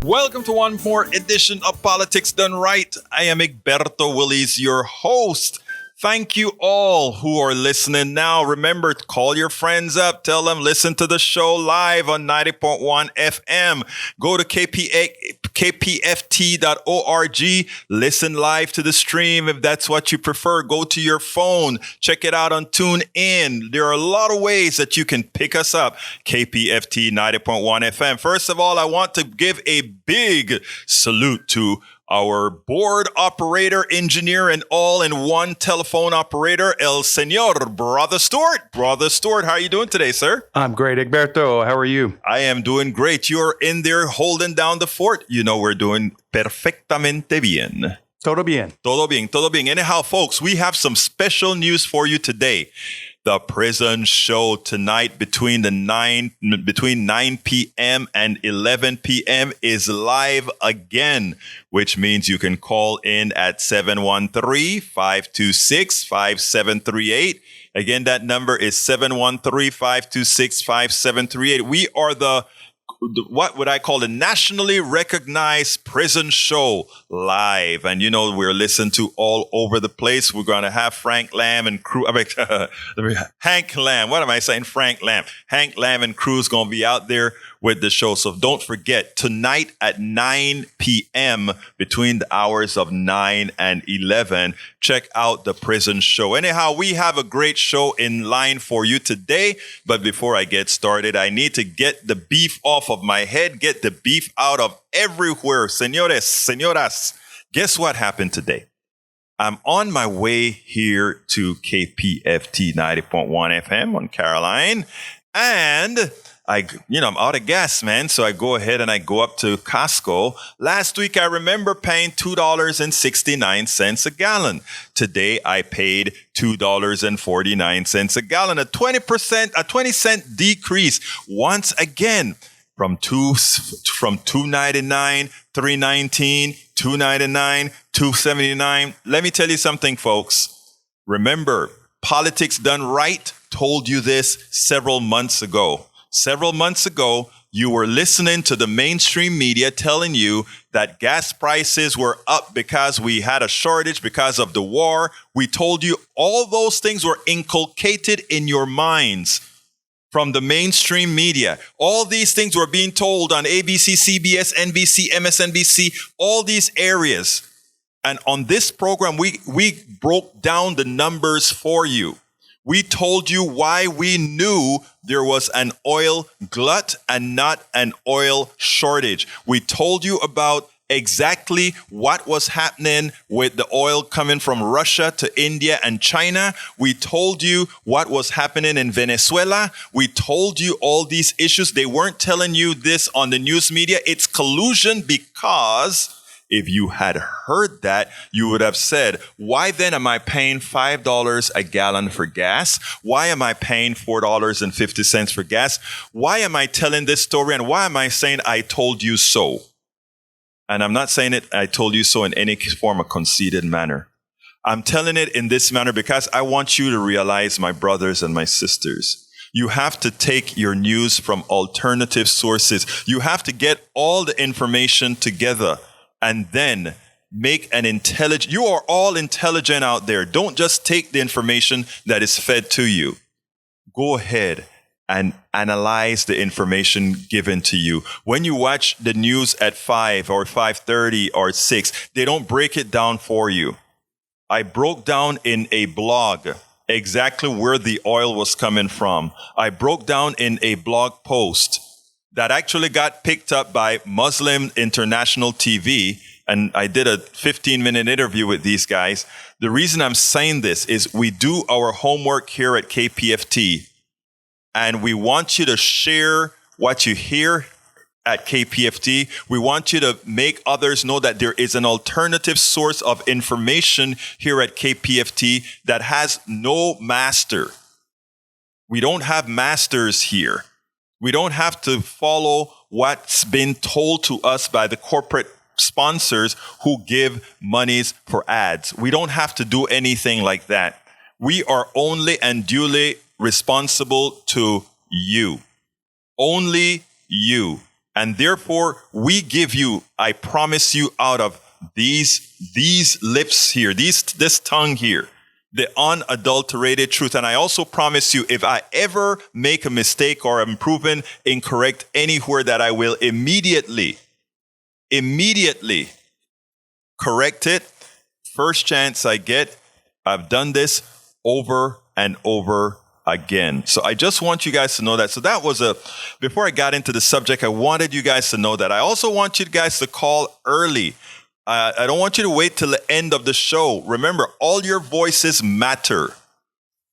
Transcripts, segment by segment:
Welcome to one more edition of Politics Done Right. I am Egberto Willies, your host. Thank you all who are listening now. Remember, call your friends up. Tell them, listen to the show live on 90.1 FM. Go to kpft.org. Listen live to the stream if that's what you prefer. Go to your phone. Check it out on TuneIn. There are a lot of ways that you can pick us up. KPFT 90.1 FM. First of all, I want to give a big salute to our board operator, engineer, and all-in-one telephone operator, El Senor, Brother Stuart. Brother Stuart, how are you doing today, sir? I'm great, Egberto. How are you? I am doing great. You're in there holding down the fort. You know we're doing perfectamente bien. Todo bien. Todo bien, todo bien. Anyhow, folks, we have some special news for you today. The prison show tonight between 9 p.m. and 11 p.m. is live again, which means you can call in at 713-526-5738. Again, that number is 713-526-5738. We are what would I call the nationally recognized prison show live. And, you know, we're listened to all over the place. We're going to have Hank Lamb and crew. Hank Lamb. What am I saying? Frank Lamb. Hank Lamb and crew is going to be out there with the show. So don't forget, tonight at 9 p.m. between the hours of 9 and 11, check out the prison show. Anyhow, we have a great show in line for you today. But before I get started, I need to get the beef off of my head, get the beef out of everywhere. Señores, señoras, guess what happened today? I'm on my way here to KPFT 90.1 FM on Caroline, and I'm out of gas, man. So I go ahead and I go up to Costco. Last week, I remember paying $2.69 a gallon. Today, I paid $2.49 a gallon, a 20% decrease. Once again, from $2.99, $3.19, $2.99, $2.79. Let me tell you something, folks. Remember, Politics Done Right told you this several months ago. Several months ago, you were listening to the mainstream media telling you that gas prices were up because we had a shortage because of the war. We told you all those things were inculcated in your minds from the mainstream media. All these things were being told on ABC, CBS, NBC, MSNBC, all these areas. And on this program, we broke down the numbers for you. We told you why we knew there was an oil glut and not an oil shortage. We told you about exactly what was happening with the oil coming from Russia to India and China. We told you what was happening in Venezuela. We told you all these issues. They weren't telling you this on the news media. It's collusion because if you had heard that, you would have said, why then am I paying $5 a gallon for gas? Why am I paying $4.50 for gas? Why am I telling this story? And why am I saying I told you so? And I'm not saying it, I told you so in any form of conceited manner. I'm telling it in this manner because I want you to realize, my brothers and my sisters, you have to take your news from alternative sources. You have to get all the information together. And then make an intelligent, you are all intelligent out there. Don't just take the information that is fed to you. Go ahead and analyze the information given to you. When you watch the news at 5 or 5:30 or 6, they don't break it down for you. I broke down in a blog exactly where the oil was coming from. I broke down in a blog post that actually got picked up by Muslim International TV. And I did a 15-minute interview with these guys. The reason I'm saying this is we do our homework here at KPFT. And we want you to share what you hear at KPFT. We want you to make others know that there is an alternative source of information here at KPFT that has no master. We don't have masters here. We don't have to follow what's been told to us by the corporate sponsors who give monies for ads. We don't have to do anything like that. We are only and duly responsible to you. Only you. And therefore, we give you, I promise you, out of these lips here, this tongue here, the unadulterated truth. And I also promise you, if I ever make a mistake or am proven incorrect anywhere, that I will immediately correct it. First chance I get. I've done this over and over again. So I just want you guys to know that. So that was before I got into the subject, I wanted you guys to know that. I also want you guys to call early. I don't want you to wait till the end of the show. Remember, all your voices matter.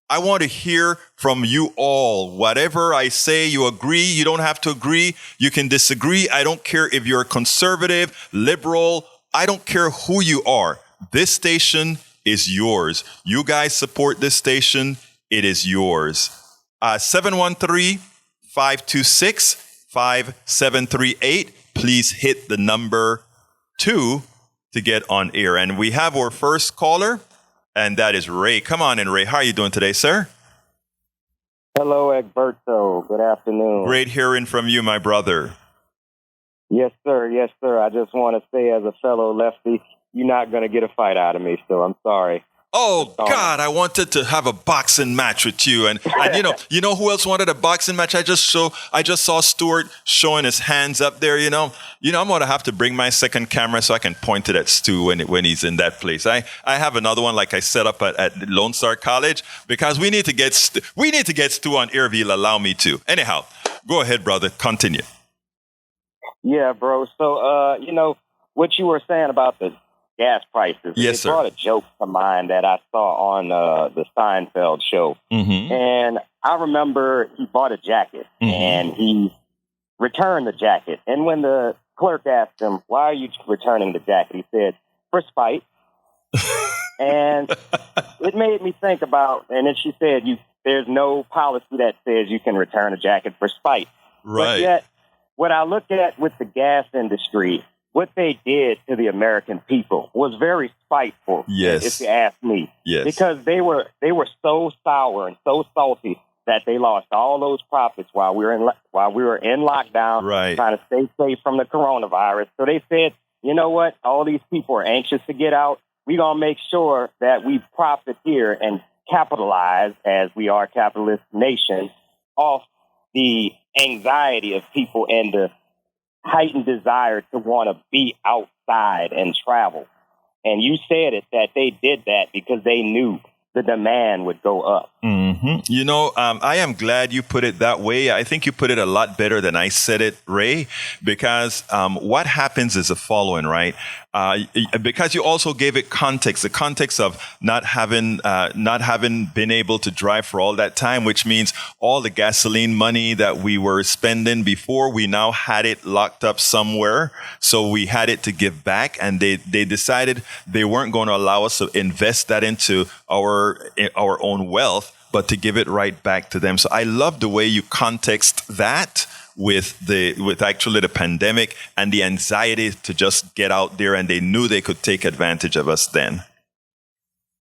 I want to hear from you all. Whatever I say, you agree. You don't have to agree. You can disagree. I don't care if you're conservative, liberal. I don't care who you are. This station is yours. You guys support this station. It is yours. 713-526-5738. Please hit the number 2 to get on air. And we have our first caller, and that is Ray. Come on in, Ray. How are you doing today, sir? Hello, Egberto. Good afternoon. Great hearing from you, my brother. Yes, sir. Yes, sir. I just want to say, as a fellow lefty, you're not going to get a fight out of me, so I'm sorry. Oh, God, I wanted to have a boxing match with you. And you know who else wanted a boxing match? I just saw Stuart showing his hands up there, I'm going to have to bring my second camera so I can point it at Stu when he's in that place. I have another one like I set up at Lone Star College because we need to get Stu on air if he'll allow me to. Anyhow, go ahead, brother. Continue. Yeah, bro. So, what you were saying about the gas prices. Yes, sir. It brought a joke to mind that I saw on the Seinfeld show. Mm-hmm. And I remember he bought a jacket and he returned the jacket. And when the clerk asked him, "Why are you returning the jacket?" he said, "For spite." And it made me think about, and then she said, there's no policy that says you can return a jacket for spite. Right. But yet, what I look at with the gas industry, what they did to the American people was very spiteful, yes, if you ask me. Yes. Because they were so sour and so salty that they lost all those profits while we were in lockdown, right, trying to stay safe from the coronavirus. So they said, you know what? All these people are anxious to get out. We're going to make sure that we profit here and capitalize, as we are a capitalist nation, off the anxiety of people and the heightened desire to want to be outside and travel. And you said it, that they did that because they knew the demand would go up. Mm-hmm. I am glad you put it that way. I think you put it a lot better than I said it, Ray, because what happens is the following, right? Because you also gave it context, the context of not having been able to drive for all that time, which means all the gasoline money that we were spending before, we now had it locked up somewhere. So we had it to give back, and they decided they weren't going to allow us to invest that into our own wealth, but to give it right back to them. So I love the way you context that with actually the pandemic and the anxiety to just get out there, and they knew they could take advantage of us then.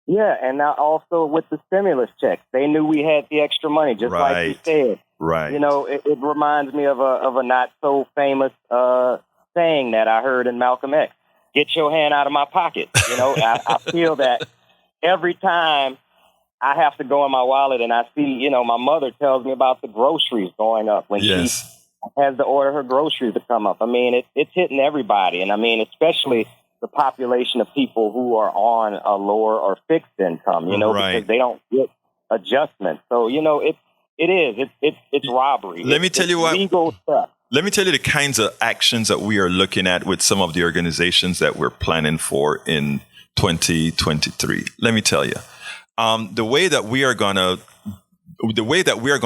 Yeah, and now also with the stimulus checks, they knew we had the extra money, just like you said. Right. It reminds me of a not so famous saying that I heard in Malcolm X: "Get your hand out of my pocket." I feel that every time I have to go in my wallet and I see, my mother tells me about the groceries going up when she has to order her groceries to come up. I mean, it's hitting everybody. And I mean, especially the population of people who are on a lower or fixed income, because they don't get adjustments. So, it's robbery. Let me tell you what. Legal stuff. Let me tell you the kinds of actions that we are looking at with some of the organizations that we're planning for in 2023. Let me tell you, the way that we are going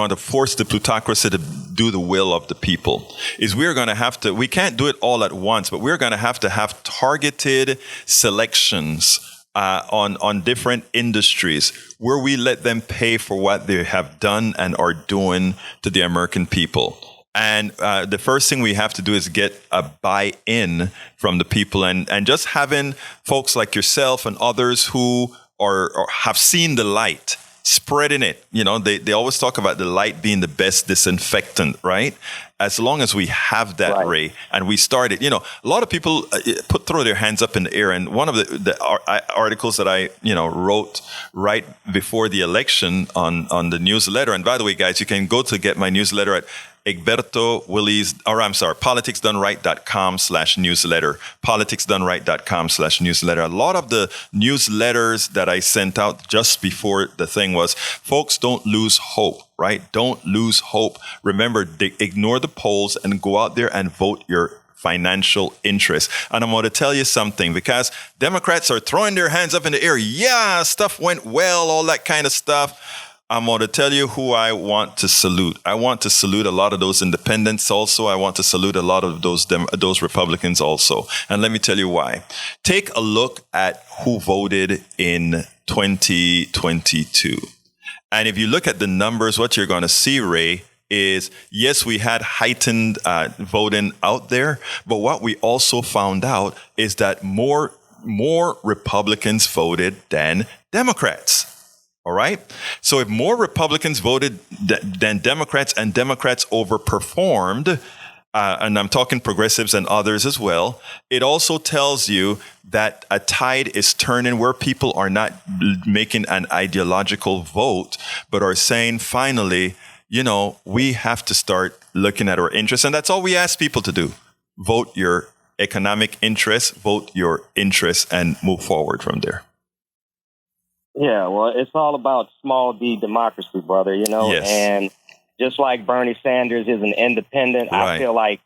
to force the plutocracy to do the will of the people is we can't do it all at once, but we're going to have targeted selections on different industries where we let them pay for what they have done and are doing to the American people. And the first thing we have to do is get a buy-in from the people, and just having folks like yourself and others who or have seen the light, spreading it. They always talk about the light being the best disinfectant, right? as long as we have that, Right. Ray, and we started, a lot of people throw their hands up in the air. And one of the articles that I, wrote right before the election on the newsletter. And by the way, guys, you can go to get my newsletter at politicsdoneright.com/newsletter. Politicsdoneright.com/newsletter. A lot of the newsletters that I sent out just before the thing was, folks, don't lose hope, right? Don't lose hope. Remember, ignore the polls and go out there and vote your financial interest. And I'm going to tell you something, because Democrats are throwing their hands up in the air. Yeah, stuff went well, all that kind of stuff. I'm going to tell you who I want to salute. I want to salute a lot of those independents also. I want to salute a lot of those Republicans also. And let me tell you why. Take a look at who voted in 2022. And if you look at the numbers, what you're going to see, Ray, is, yes, we had heightened voting out there. But what we also found out is that more Republicans voted than Democrats. All right. So if more Republicans voted than Democrats, and Democrats overperformed, and I'm talking progressives and others as well, it also tells you that a tide is turning where people are not making an ideological vote, but are saying, finally, we have to start looking at our interests. And that's all we ask people to do. Vote your economic interests, vote your interests, and move forward from there. Yeah, well, it's all about small d democracy, brother, Yes. And just like Bernie Sanders is an independent, Right. I feel like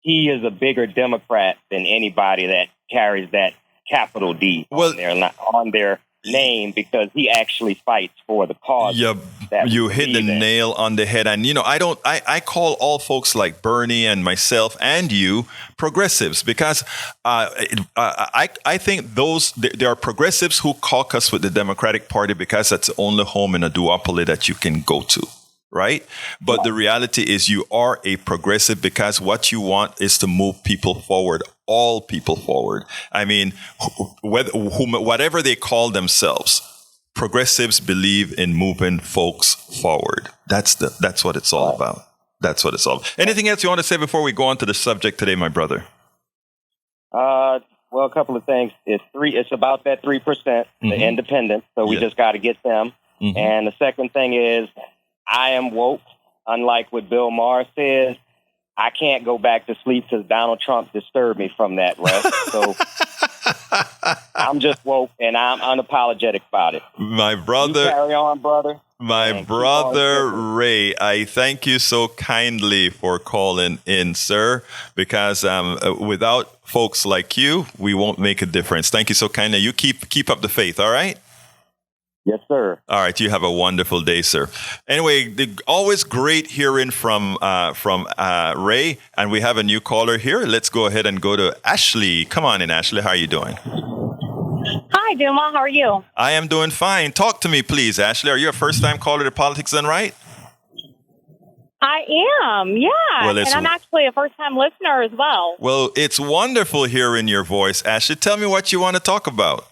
he is a bigger Democrat than anybody that carries that capital D on their name, because he actually fights for the cause. Yeah, that you we hit the believe in. nail on the head. And, I call all folks like Bernie and myself and you progressives, because I think there are progressives who caucus with the Democratic Party because that's the only home in a duopoly that you can go to. Right. But the reality is you are a progressive because what you want is to move people forward, all people forward. I mean, whatever they call themselves, progressives believe in moving folks forward. That's what it's all about. That's what it's all about. Anything else you want to say before we go on to the subject today, my brother? Well, a couple of things. It's about that 3%, the independents. So we just got to get them. Mm-hmm. And the second thing is, I am woke. Unlike what Bill Maher says, I can't go back to sleep because Donald Trump disturbed me from that rest. So I'm just woke, and I'm unapologetic about it. My brother, you carry on, brother. My brother Ray, I thank you so kindly for calling in, sir, because without folks like you, we won't make a difference. Thank you so kindly. You keep up the faith, all right? Yes, sir. All right. You have a wonderful day, sir. Anyway, always great hearing from Ray. And we have a new caller here. Let's go ahead and go to Ashley. Come on in, Ashley. How are you doing? Hi, doing well. How are you? I am doing fine. Talk to me, please, Ashley. Are you a first-time caller to Politics Done Right? I am, yeah. Well, and I'm actually a first-time listener as well. Well, it's wonderful hearing your voice, Ashley. Tell me what you want to talk about.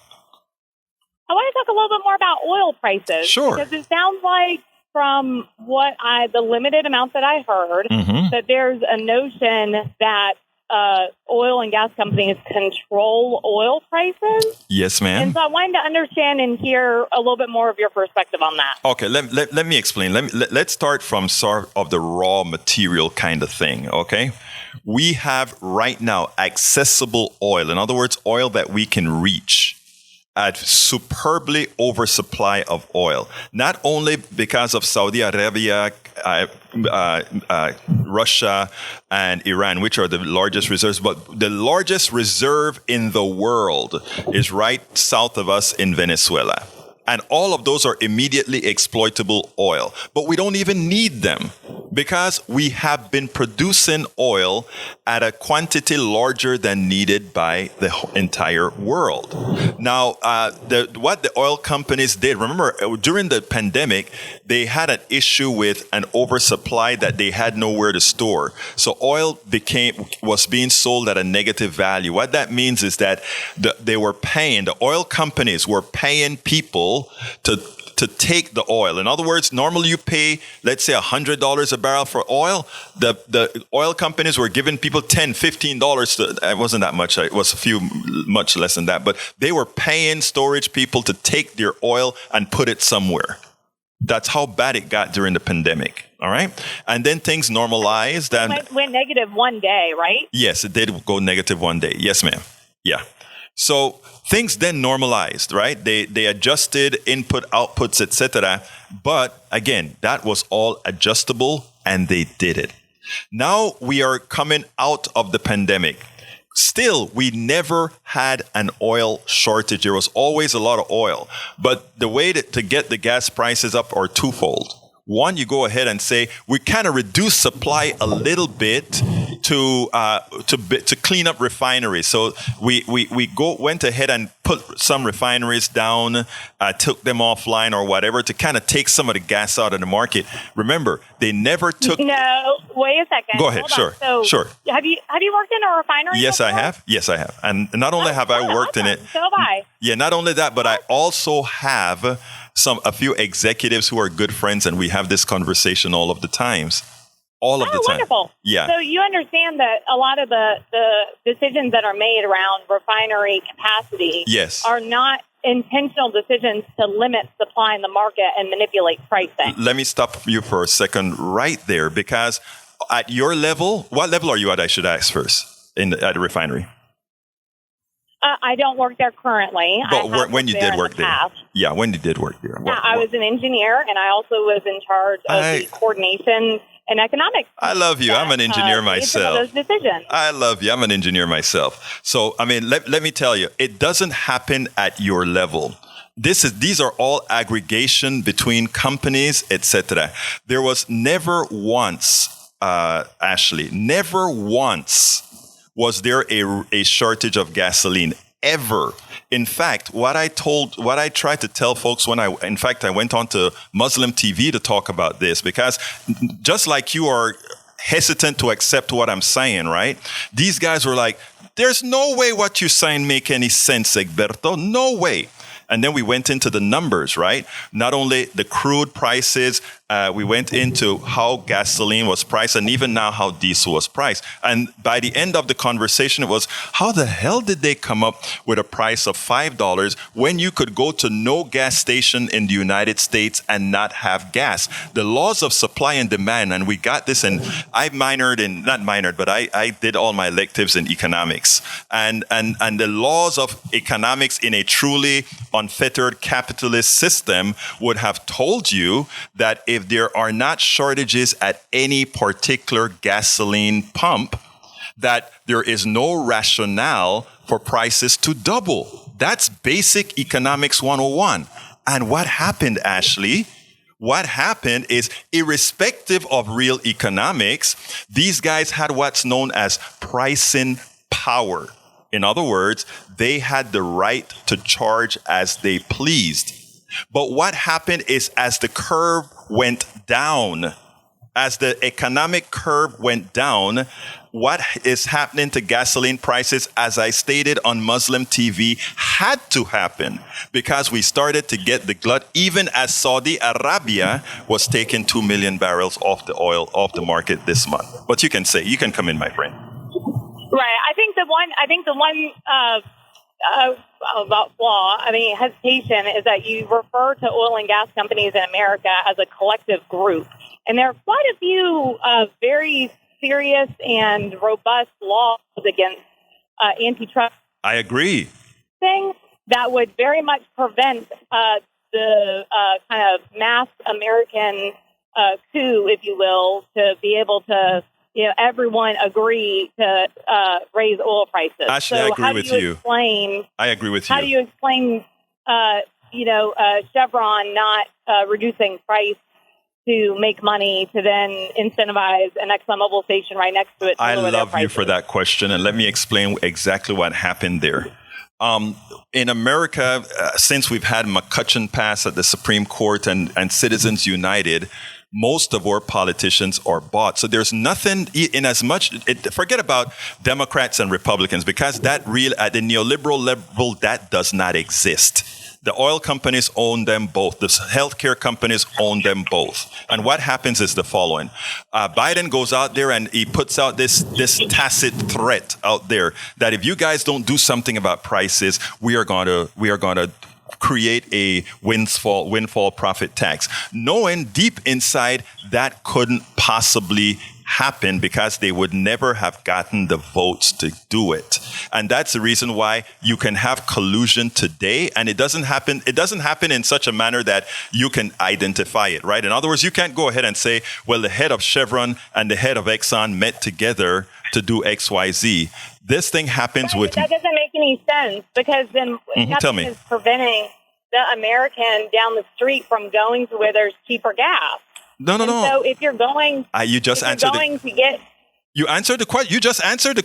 I want to talk a little bit more about oil prices. Sure. Because it sounds like from the limited amount that I heard, that there's a notion that oil and gas companies control oil prices. Yes, ma'am. And so I wanted to understand and hear a little bit more of your perspective on that. Okay, let me explain. Let's start from sort of the raw material kind of thing, okay? We have right now accessible oil. In other words, oil that we can reach at superbly oversupply of oil, not only because of Saudi Arabia, Russia, and Iran, which are the largest reserves, but the largest reserve in the world is right south of us in Venezuela. And all of those are immediately exploitable oil. But we don't even need them because we have been producing oil at a quantity larger than needed by the entire world. Now, what the oil companies did, remember, during the pandemic, they had an issue with an oversupply that they had nowhere to store. So oil was being sold at a negative value. What that means is that the oil companies were paying people to to take the oil. In other words, normally you pay, let's say $100 a barrel for oil. The oil companies were giving people $10, $15. It wasn't that much. It was much less than that. But they were paying storage people to take their oil and put it somewhere. That's how bad it got during the pandemic. All right. And then things normalized. And it went negative one day, right? Yes, it did go negative one day. Yes, ma'am. Yeah. So things then normalized, right? They adjusted input, outputs, etc. But again, that was all adjustable and they did it. Now we are coming out of the pandemic. Still, we never had an oil shortage. There was always a lot of oil. But the way to get the gas prices up are twofold. One, you go ahead and say, we kind of reduce supply a little bit to clean up refineries. So we went ahead and put some refineries down, took them offline or whatever to kind of take some of the gas out of the market. Remember, they never took. No, wait a second. Go ahead. Sure. So sure. Have you worked in a refinery? Yes, before? I have. Yes, I have. And not only have I worked in it. So have I. Yeah, not only that, but I also have a few executives who are good friends, and we have this conversation all of the times. All of the time. Wonderful. Yeah. So you understand that a lot of the decisions that are made around refinery capacity Yes. are not intentional decisions to limit supply in the market and manipulate pricing. Let me stop you for a second right there, because at your level, what level are you at, I should ask first, at the refinery? I don't work there currently. But when you did work there? Past. Yeah, when you did work there. I was an engineer, and I also was in charge of the coordination and economics. I love you. I'm an engineer myself. Those decisions. I love you. I'm an engineer myself. So, I mean, let me tell you, it doesn't happen at your level. These are all aggregation between companies, etc. There was never once, Ashley, never once was there a shortage of gasoline ever. In fact, what I tried to tell folks when I went on to Muslim TV to talk about this, because just like you are hesitant to accept what I'm saying, right? These guys were like, there's no way what you're saying make any sense, Egberto. No way. And then we went into the numbers, right? Not only the crude prices, we went into how gasoline was priced and even now how diesel was priced. And by the end of the conversation, it was, how the hell did they come up with a price of $5 when you could go to no gas station in the United States and not have gas? The laws of supply and demand, and we got this, and I did all my electives in economics. And the laws of economics in a truly unfettered capitalist system would have told you that if there are not shortages at any particular gasoline pump, that there is no rationale for prices to double. That's basic economics 101. And what happened, Ashley? What happened is, irrespective of real economics, these guys had what's known as pricing power. In other words, they had the right to charge as they pleased. But what happened is, as the curve went down, as the economic curve went down, what is happening to gasoline prices, as I stated on Muslim TV, had to happen because we started to get the glut, even as Saudi Arabia was taking 2 million barrels off the market this month. But you can come in, my friend. Right. I think the one hesitation is that you refer to oil and gas companies in America as a collective group. And there are quite a few very serious and robust laws against antitrust. I agree. Things that would very much prevent the kind of mass American coup, if you will, to be able to, everyone agree to raise oil prices. Actually, so I agree with you. I agree with you. How do you explain, Chevron not reducing price to make money to then incentivize an ExxonMobil station right next to it? I love you for that question, and let me explain exactly what happened there. In America, since we've had McCutcheon pass at the Supreme Court and Citizens United, most of our politicians are bought. So there's nothing in as much, forget about Democrats and Republicans, because that at the neoliberal level, that does not exist. The oil companies own them both. The healthcare companies own them both. And what happens is the following. Biden goes out there and he puts out this tacit threat out there that if you guys don't do something about prices, we are going to create a windfall profit tax, knowing deep inside that couldn't possibly happen because they would never have gotten the votes to do it. And that's the reason why you can have collusion today, and it doesn't happen in such a manner that you can identify it, right? In other words, you can't go ahead and say, well, the head of Chevron and the head of Exxon met together to do XYZ. This thing happens with... That doesn't make any sense, because then nothing is preventing the American down the street from going to where there's cheaper gas. No. So if you're going, you just answered to get. You answered the question. You just answered the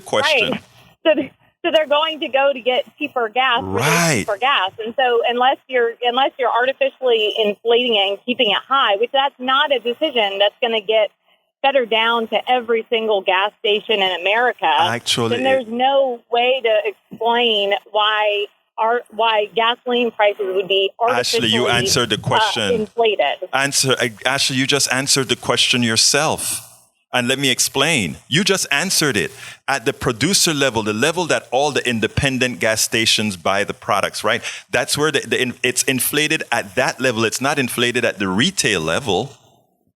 question. Right. So they're going to go to get cheaper gas. Right. Cheaper gas, and so unless you're artificially inflating it and keeping it high, which that's not a decision that's going to get better down to every single gas station in America. Actually, then there's no way to explain why gasoline prices would be artificially Ashley, you answered the question. Inflated. Ashley, you just answered the question yourself. And let me explain. You just answered it. At the producer level, the level that all the independent gas stations buy the products, right? That's where it's inflated at that level. It's not inflated at the retail level.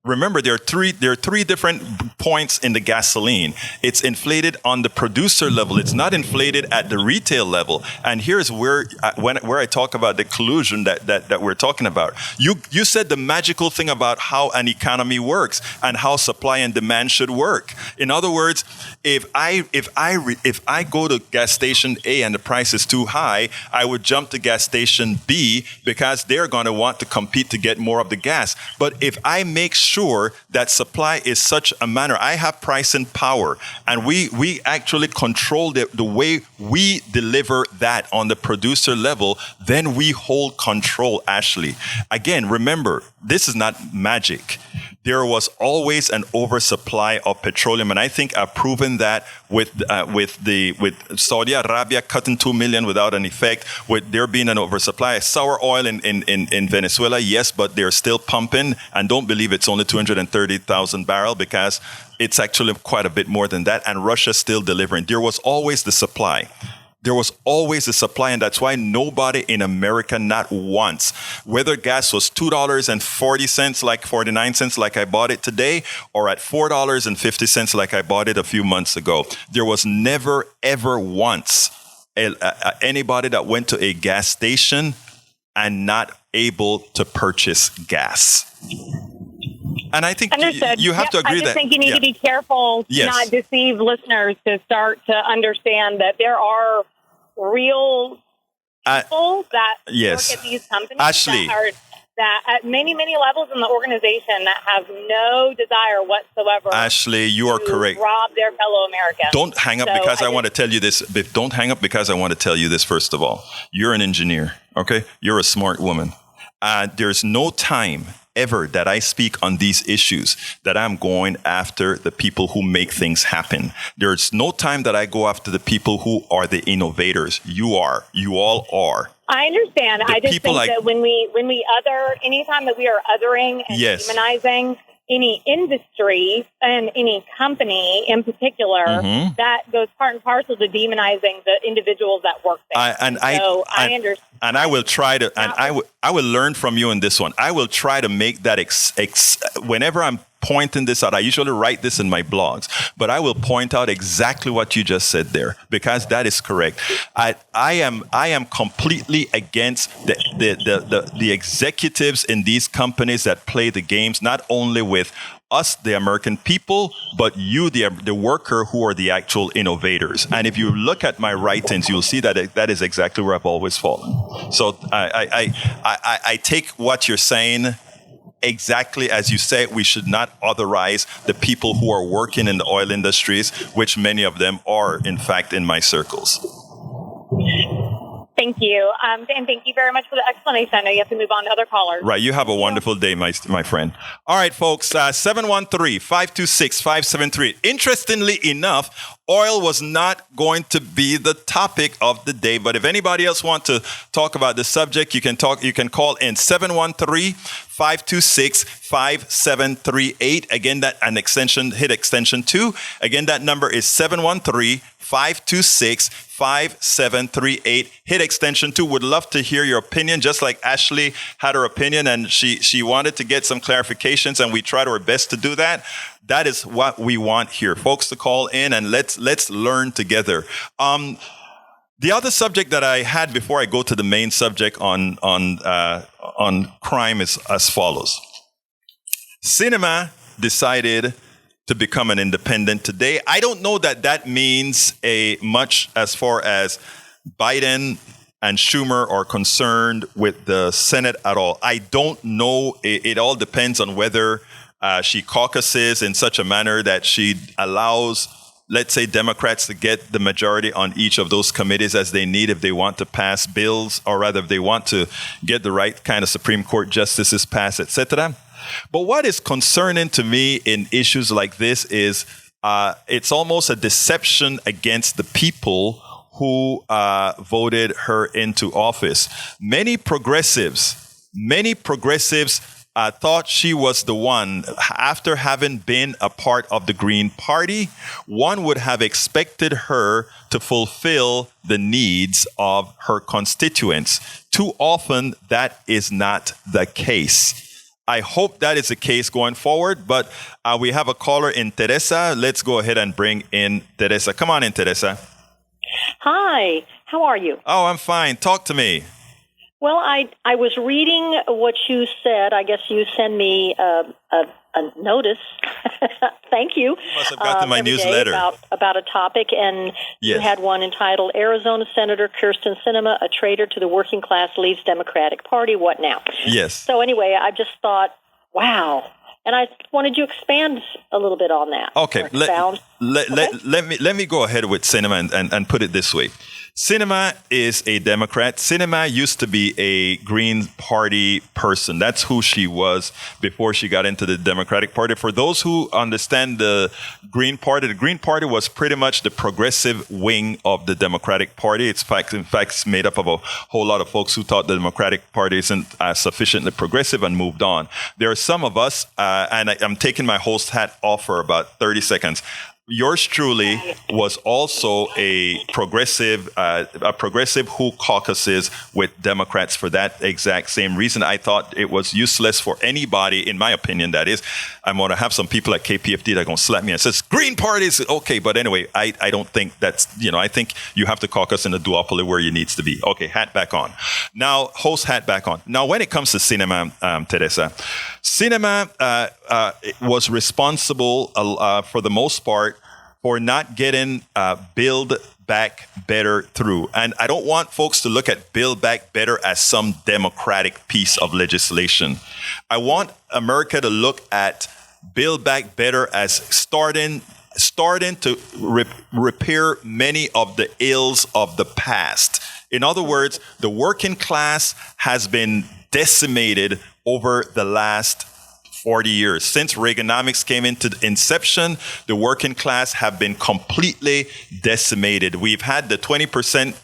Remember, there are three different points in the gasoline. It's inflated on the producer level. It's not inflated at the retail level. And here's where I talk about the collusion that we're talking about. You said the magical thing about how an economy works and how supply and demand should work. In other words, if I go to gas station A and the price is too high, I would jump to gas station B because they're going to want to compete to get more of the gas. But if I make sure that supply is such a manner, I have pricing power, and we actually control the way we deliver that on the producer level, then we hold control, Ashley. Again, remember, this is not magic. There was always an oversupply of petroleum, and I think I've proven that with Saudi Arabia cutting 2 million without an effect, with there being an oversupply. Sour oil in Venezuela, yes, but they're still pumping, and don't believe it's only 230,000 barrels because it's actually quite a bit more than that, and Russia's still delivering. There was always the supply. There was always a supply, and that's why nobody in America, not once, whether gas was $2.40 like 49 cents like I bought it today, or at $4.50 like I bought it a few months ago, there was never, ever once anybody that went to a gas station and not able to purchase gas. And I think you have to agree that... I just think you need to be careful to not deceive listeners, to start to understand that there are real people that work at these companies, Ashley, that at many, many levels in the organization that have no desire whatsoever. Ashley, you are correct. Rob their fellow Americans. Don't hang up because I want to tell you this. Don't hang up because I want to tell you this, first of all. You're an engineer, okay? You're a smart woman. There's no time ever that I speak on these issues that I'm going after the people who make things happen. There's no time that I go after the people who are the innovators. You all are. I understand. I just think that when we other, anytime that we are othering and demonizing any industry and any company in particular, that goes part and parcel to demonizing the individuals that work there. I understand. And I will try to, and I will learn from you in this one. I will try to make that whenever I'm pointing this out. I usually write this in my blogs, but I will point out exactly what you just said there, because that is correct. I am completely against the executives in these companies that play the games, not only with us, the American people, but you, the worker, who are the actual innovators. And if you look at my writings, you'll see that that is exactly where I've always fallen. So I take what you're saying exactly as you say. We should not authorize the people who are working in the oil industries, which many of them are, in fact, in my circles. Thank you. And thank you very much for the explanation. I know you have to move on to other callers. Right. You have a wonderful day, my friend. All right, folks. 713-526-573. Interestingly enough, Oil was not going to be the topic of the day. But if anybody else wants to talk about the subject, you can call in 713-526-5738. Again, hit extension 2. Again, that number is 713-526-5738. Hit extension 2. Would love to hear your opinion, just like Ashley had her opinion and she wanted to get some clarifications, and we tried our best to do that. That is what we want here, folks, to call in and let's learn together. The other subject that I had before I go to the main subject on crime is as follows. Sinema decided to become an independent today. I don't know that means much as far as Biden and Schumer are concerned with the Senate at all. I don't know. It all depends on whether she caucuses in such a manner that she allows, let's say, Democrats to get the majority on each of those committees as they need if they want to pass bills, or rather if they want to get the right kind of Supreme Court justices passed, etc. But what is concerning to me in issues like this is it's almost a deception against the people who voted her into office. Many progressives thought she was the one. After having been a part of the Green Party, one would have expected her to fulfill the needs of her constituents. Too often, that is not the case. I hope that is the case going forward, but we have a caller in, Teresa. Let's go ahead and bring in Teresa. Come on in, Teresa. Hi, how are you? Oh, I'm fine. Talk to me. Well, I was reading what you said. I guess you send me a notice. Thank you. You must have gotten my newsletter. About a topic, and yes. You had one entitled Arizona Senator Kyrsten Sinema, a traitor to the working class, leaves Democratic Party. What now? Yes. So anyway, I just thought, wow. And I wanted you to expand a little bit on that. Okay. Let me go ahead with Sinema and put it this way. Sinema is a Democrat. Sinema used to be a Green Party person. That's who she was before she got into the Democratic Party. For those who understand the Green Party was pretty much the progressive wing of the Democratic Party. In fact, it's made up of a whole lot of folks who thought the Democratic Party isn't sufficiently progressive and moved on. There are some of us, and I'm taking my host hat off for about 30 seconds. Yours truly was also a progressive who caucuses with Democrats for that exact same reason. I thought it was useless for anybody, in my opinion, that is. I'm going to have some people at KPFD that are going to slap me and says, Green Party is okay. But anyway, I don't think that's, I think you have to caucus in a duopoly where you needs to be. Okay, hat back on. Now, host hat back on. Now, when it comes to Sinema, Teresa, Sinema was responsible for the most part for not getting Build Back Better through. And I don't want folks to look at Build Back Better as some Democratic piece of legislation. I want America to look at Build Back Better as starting to repair many of the ills of the past. In other words, the working class has been decimated over the last 40 years. Since Reaganomics came into inception, the working class have been completely decimated. We've had the 20%,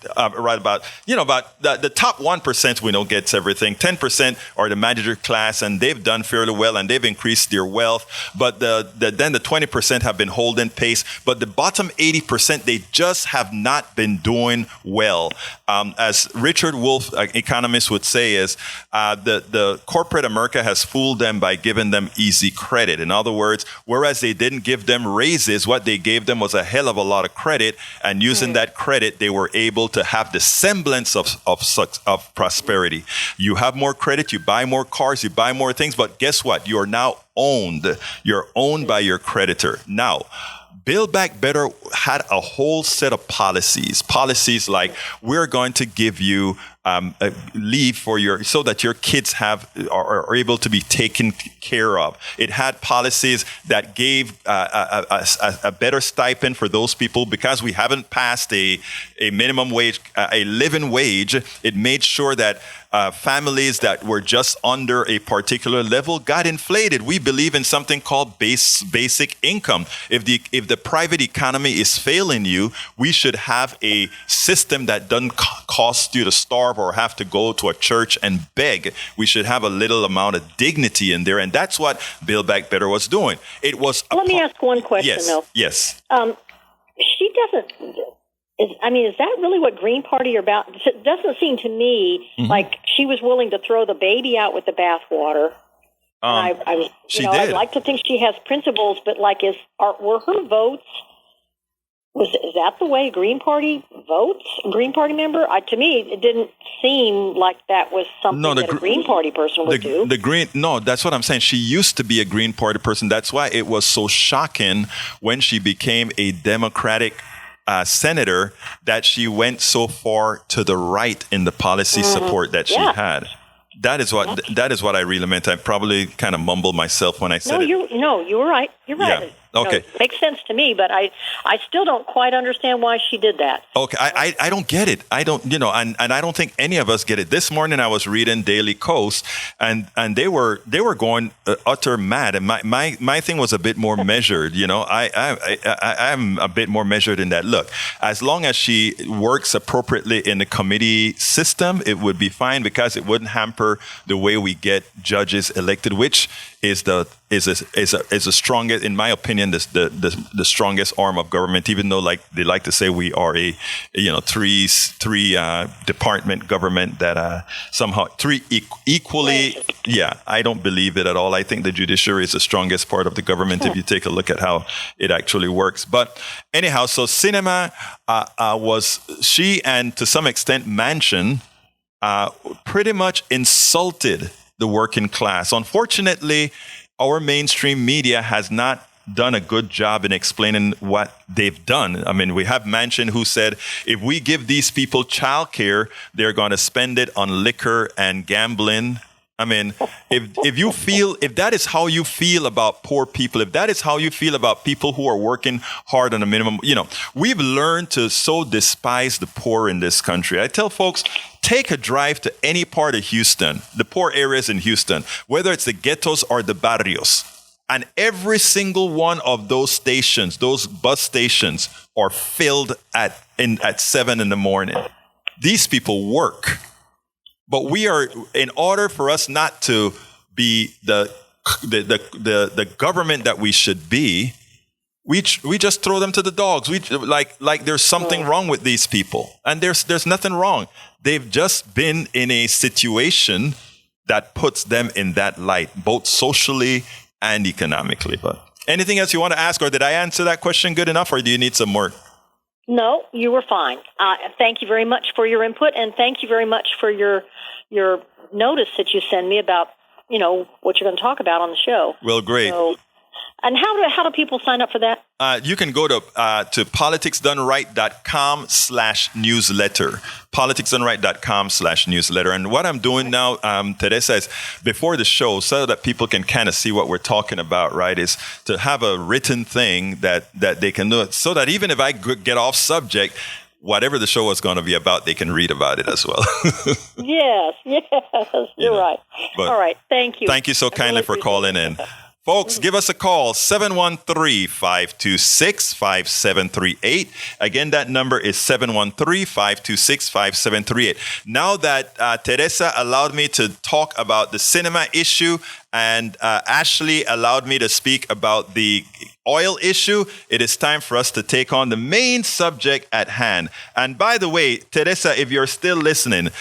the top 1% we know gets everything. 10% are the manager class, and they've done fairly well, and they've increased their wealth. But then the 20% have been holding pace. But the bottom 80%, they just have not been doing well. As Richard Wolff, economist, would say, is the corporate America has fooled them by giving them easy credit. In other words, whereas they didn't give them raises, what they gave them was a hell of a lot of credit, and using that credit, they were able to have the semblance of prosperity. You have more credit, you buy more cars, you buy more things, but guess what? You are now owned. You're owned by your creditor. Now, Build Back Better had a whole set of policies like, we're going to give you leave so that your kids are able to be taken care of. It had policies that gave a better stipend for those people because we haven't passed a minimum wage, a living wage. It made sure that families that were just under a particular level got inflated. We believe in something called basic income. If the private economy is failing you, we should have a system that doesn't cost you to starve or have to go to a church and beg. We should have a little amount of dignity in there, and that's what Build Back Better was doing. It was. Let me ask one question, though. Yes. She doesn't. Is that really what Green Party are about? It doesn't seem to me like she was willing to throw the baby out with the bathwater. She did. I'd like to think she has principles, but were her votes? Is that the way Green Party votes? Green Party member? To me, it didn't seem like that was something that a Green Party person would do. That's what I'm saying. She used to be a Green Party person. That's why it was so shocking when she became a Democratic senator that she went so far to the right in the policy support that she had. That is what I really meant. I probably kind of mumbled myself when I said it. You were right. You're right. Yeah. Okay. It makes sense to me, but I still don't quite understand why she did that. Okay. I don't get it. I don't, and I don't think any of us get it. This morning I was reading Daily Kos and they were going utter mad. And my thing was a bit more measured. I'm a bit more measured in that. Look, as long as she works appropriately in the committee system, it would be fine because it wouldn't hamper the way we get judges elected, which is the strongest, in my opinion, the strongest arm of government. Even though, like they like to say, we are a three department government that somehow three equally. Yeah, I don't believe it at all. I think the judiciary is the strongest part of the government if you take a look at how it actually works. But anyhow, so Sinema she and to some extent Manchin pretty much insulted the working class. Unfortunately, our mainstream media has not done a good job in explaining what they've done. I mean, we have Manchin who said, if we give these people childcare, they're going to spend it on liquor and gambling. I mean, if that is how you feel about poor people, if that is how you feel about people who are working hard on a minimum, we've learned to so despise the poor in this country. I tell folks, take a drive to any part of Houston, the poor areas in Houston, whether it's the ghettos or the barrios. And every single one of those stations, those bus stations, are filled at 7 in the morning. These people work. But in order for us not to be the government that we should be, we just throw them to the dogs. We like there's something wrong with these people, and there's nothing wrong. They've just been in a situation that puts them in that light, both socially and economically. But anything else you want to ask, or did I answer that question good enough, or do you need some more? No, you were fine. Thank you very much for your input, and thank you very much for your notice that you send me about, what you're going to talk about on the show. Well, great. So, and how do people sign up for that? You can go to politicsdoneright.com/newsletter. politicsdoneright.com/newsletter. And what I'm doing now, Teresa, is before the show, so that people can kind of see what we're talking about, right, is to have a written thing that they can do it, so that even if I get off subject, whatever the show is going to be about, they can read about it as well. Yes, you're right. All right, thank you. Thank you so kindly for calling in. Folks, give us a call, 713-526-5738. Again, that number is 713-526-5738. Now that Teresa allowed me to talk about the cinema issue and Ashley allowed me to speak about the oil issue, it is time for us to take on the main subject at hand. And by the way, Teresa, if you're still listening,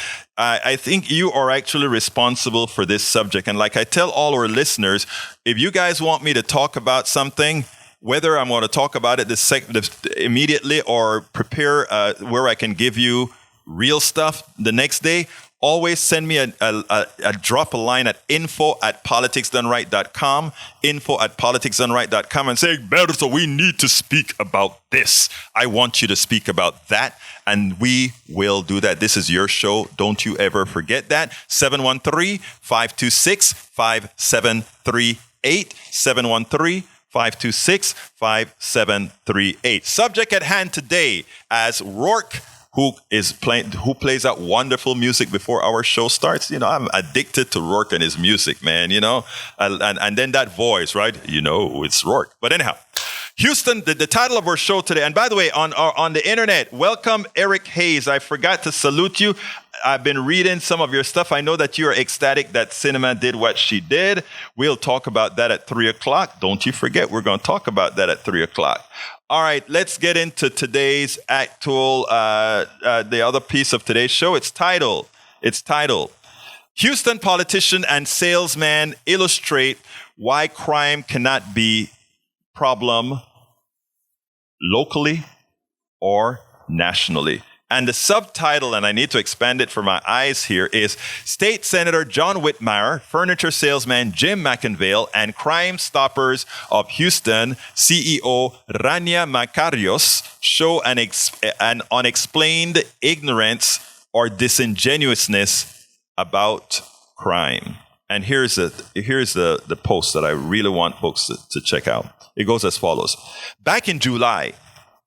I think you are actually responsible for this subject. And like I tell all our listeners, if you guys want me to talk about something, whether I'm going to talk about it immediately or prepare where I can give you real stuff the next day, always send me a drop a line at info@politicsdoneright.com, info@politicsdoneright.com, and say, Berto, we need to speak about this. I want you to speak about that, and we will do that. This is your show. Don't you ever forget that. 713-526-5738, 713-526-5738. Subject at hand today, as Rourke, who plays that wonderful music before our show starts. You know, I'm addicted to Rourke and his music, man, you know. And then that voice, right? You know, it's Rourke. But anyhow, Houston, the title of our show today, and by the way, on the internet, welcome Eric Hayes. I forgot to salute you. I've been reading some of your stuff. I know that you're ecstatic that cinema did what she did. We'll talk about that at 3 o'clock. Don't you forget, we're going to talk about that at 3 o'clock. All right, let's get into today's actual, the other piece of today's show. It's titled, Houston Politician and Salesman Illustrate Why Crime Cannot Be Problem Locally or Nationally. And the subtitle, and I need to expand it for my eyes here, is State Senator John Whitmire, Furniture Salesman Jim McIngvale, and Crime Stoppers of Houston CEO Rania Mankarious show an unexplained ignorance or disingenuousness about crime. And here's the post that I really want folks to check out. It goes as follows. Back in July,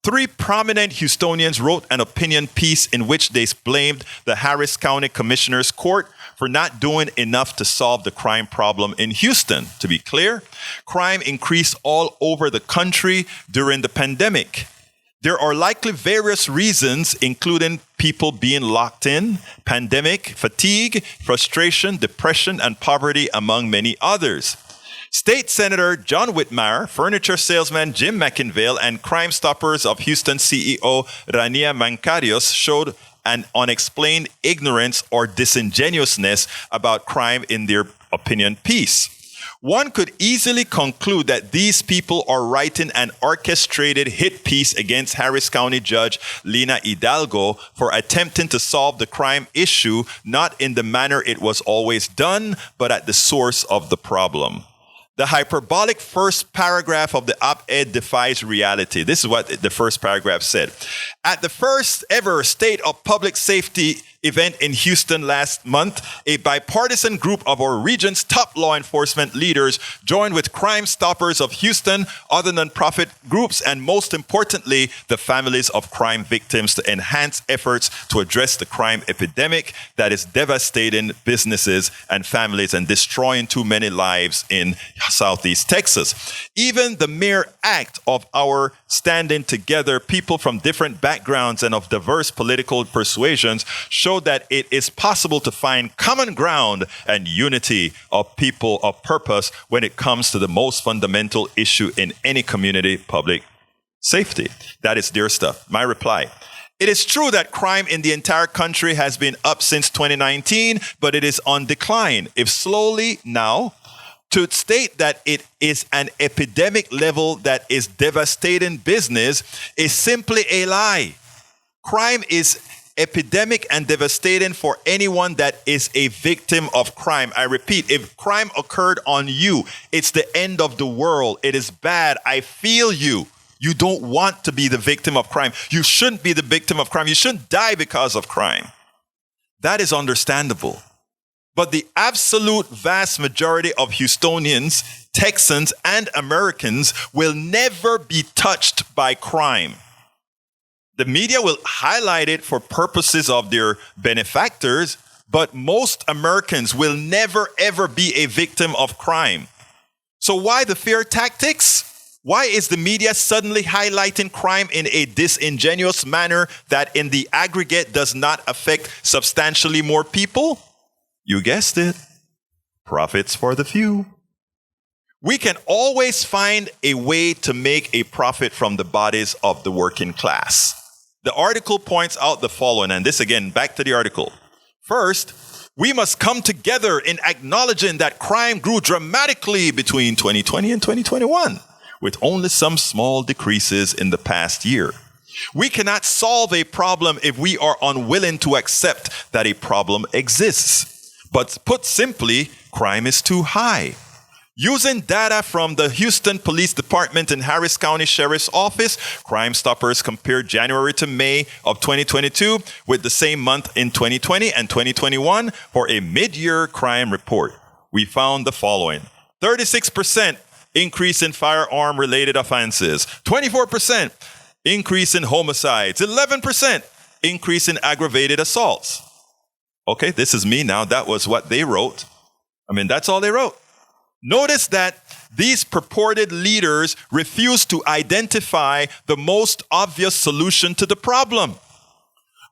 3 prominent Houstonians wrote an opinion piece in which they blamed the Harris County Commissioner's Court for not doing enough to solve the crime problem in Houston. To be clear, crime increased all over the country during the pandemic. There are likely various reasons, including people being locked in, pandemic, fatigue, frustration, depression, and poverty, among many others. State Senator John Whitmire, Furniture Salesman Jim McIngvale, and Crime Stoppers of Houston CEO Rania Mankarious showed an unexplained ignorance or disingenuousness about crime in their opinion piece. One could easily conclude that these people are writing an orchestrated hit piece against Harris County Judge Lina Hidalgo for attempting to solve the crime issue, not in the manner it was always done, but at the source of the problem. The hyperbolic first paragraph of the op-ed defies reality. This is what the first paragraph said. At the first ever State of Public Safety event in Houston last month, a bipartisan group of our region's top law enforcement leaders joined with Crime Stoppers of Houston, other nonprofit groups, and most importantly, the families of crime victims to enhance efforts to address the crime epidemic that is devastating businesses and families and destroying too many lives in Southeast Texas. Even the mere act of our standing together, people from different backgrounds and of diverse political persuasions, show that it is possible to find common ground and unity of people of purpose when it comes to the most fundamental issue in any community, public safety. That is their stuff. My reply. It is true that crime in the entire country has been up since 2019, but it is on decline. If slowly now, to state that it is an epidemic level that is devastating business is simply a lie. Crime is epidemic and devastating for anyone that is a victim of crime. I repeat, if crime occurred on you, it's the end of the world. It is bad. I feel you. You don't want to be the victim of crime. You shouldn't be the victim of crime. You shouldn't die because of crime. That is understandable. But the absolute vast majority of Houstonians, Texans, and Americans will never be touched by crime. The media will highlight it for purposes of their benefactors, but most Americans will never, ever be a victim of crime. So why the fear tactics? Why is the media suddenly highlighting crime in a disingenuous manner that in the aggregate does not affect substantially more people? You guessed it. Profits for the few. We can always find a way to make a profit from the bodies of the working class. The article points out the following, and this again, back to the article. First, we must come together in acknowledging that crime grew dramatically between 2020 and 2021, with only some small decreases in the past year. We cannot solve a problem if we are unwilling to accept that a problem exists. But put simply, crime is too high. Using data from the Houston Police Department and Harris County Sheriff's Office, Crime Stoppers compared January to May of 2022 with the same month in 2020 and 2021 for a mid-year crime report. We found the following: 36% increase in firearm-related offenses, 24% increase in homicides, 11% increase in aggravated assaults. Okay, this is me now. That was what they wrote. That's all they wrote. Notice that these purported leaders refuse to identify the most obvious solution to the problem.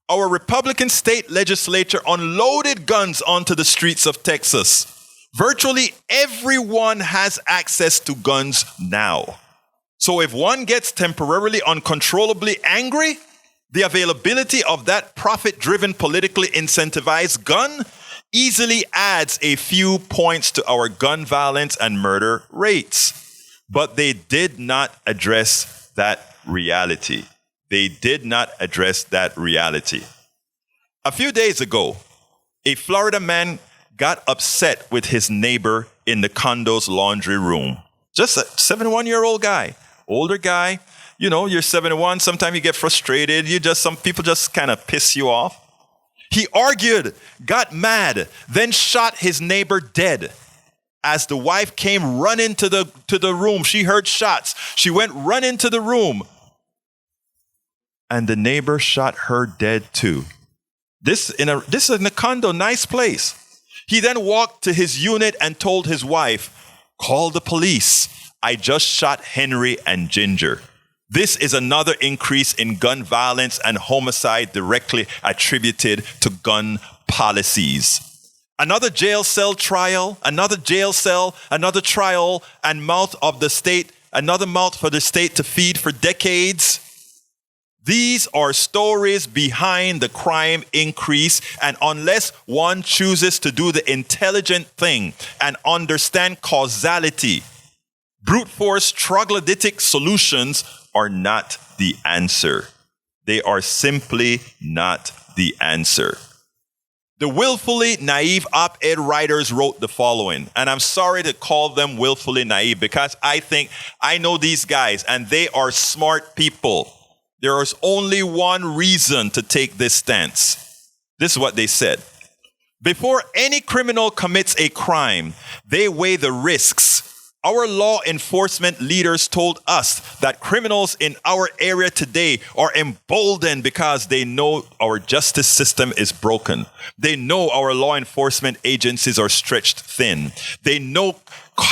Our Republican state legislature unloaded guns onto the streets of Texas. Virtually everyone has access to guns now. So if one gets temporarily uncontrollably angry, the availability of that profit-driven, politically incentivized gun easily adds a few points to our gun violence and murder rates. But they did not address that reality. They did not address that reality. A few days ago, a Florida man got upset with his neighbor in the condo's laundry room. Just a 71-year-old guy, older guy. You're 71. Sometimes you get frustrated. Some people just kind of piss you off. He argued, got mad, then shot his neighbor dead. As the wife came running to the room, she heard shots. She went running to the room, and the neighbor shot her dead too. This is in a condo, nice place. He then walked to his unit and told his wife, "Call the police. I just shot Henry and Ginger." This is another increase in gun violence and homicide directly attributed to gun policies. Another jail cell trial, another trial, and another mouth for the state to feed for decades. These are stories behind the crime increase, and unless one chooses to do the intelligent thing and understand causality, brute force troglodytic solutions are not the answer. They are simply not the answer. The willfully naive op-ed writers wrote the following, and I'm sorry to call them willfully naive because I know these guys and they are smart people. There is only one reason to take this stance. This is what they said. Before any criminal commits a crime, they weigh the risks. Our law enforcement leaders told us that criminals in our area today are emboldened because they know our justice system is broken. They know our law enforcement agencies are stretched thin. They know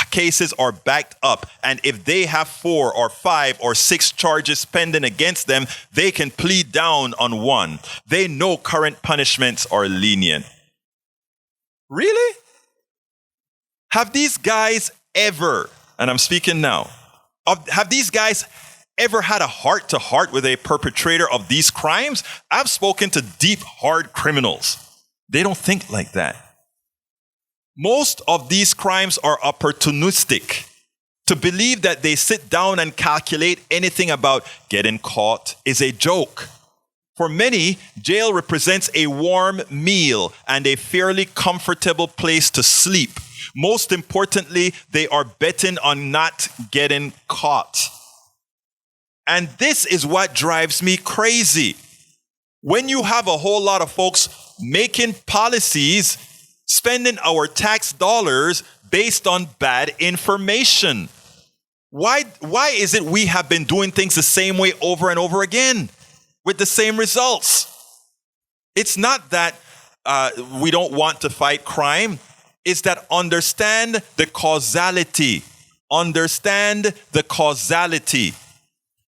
cases are backed up, and if they have 4 or 5 or 6 charges pending against them, they can plead down on one. They know current punishments are lenient. Really? Have these guys ever, and I'm speaking now, have these guys ever had a heart-to-heart with a perpetrator of these crimes? I've spoken to deep, hard criminals. They don't think like that. Most of these crimes are opportunistic. To believe that they sit down and calculate anything about getting caught is a joke. For many, jail represents a warm meal and a fairly comfortable place to sleep. Most importantly, they are betting on not getting caught. And this is what drives me crazy. When you have a whole lot of folks making policies, spending our tax dollars based on bad information. Why is it we have been doing things the same way over and over again with the same results? It's not that we don't want to fight crime. It's that understand the causality. Understand the causality.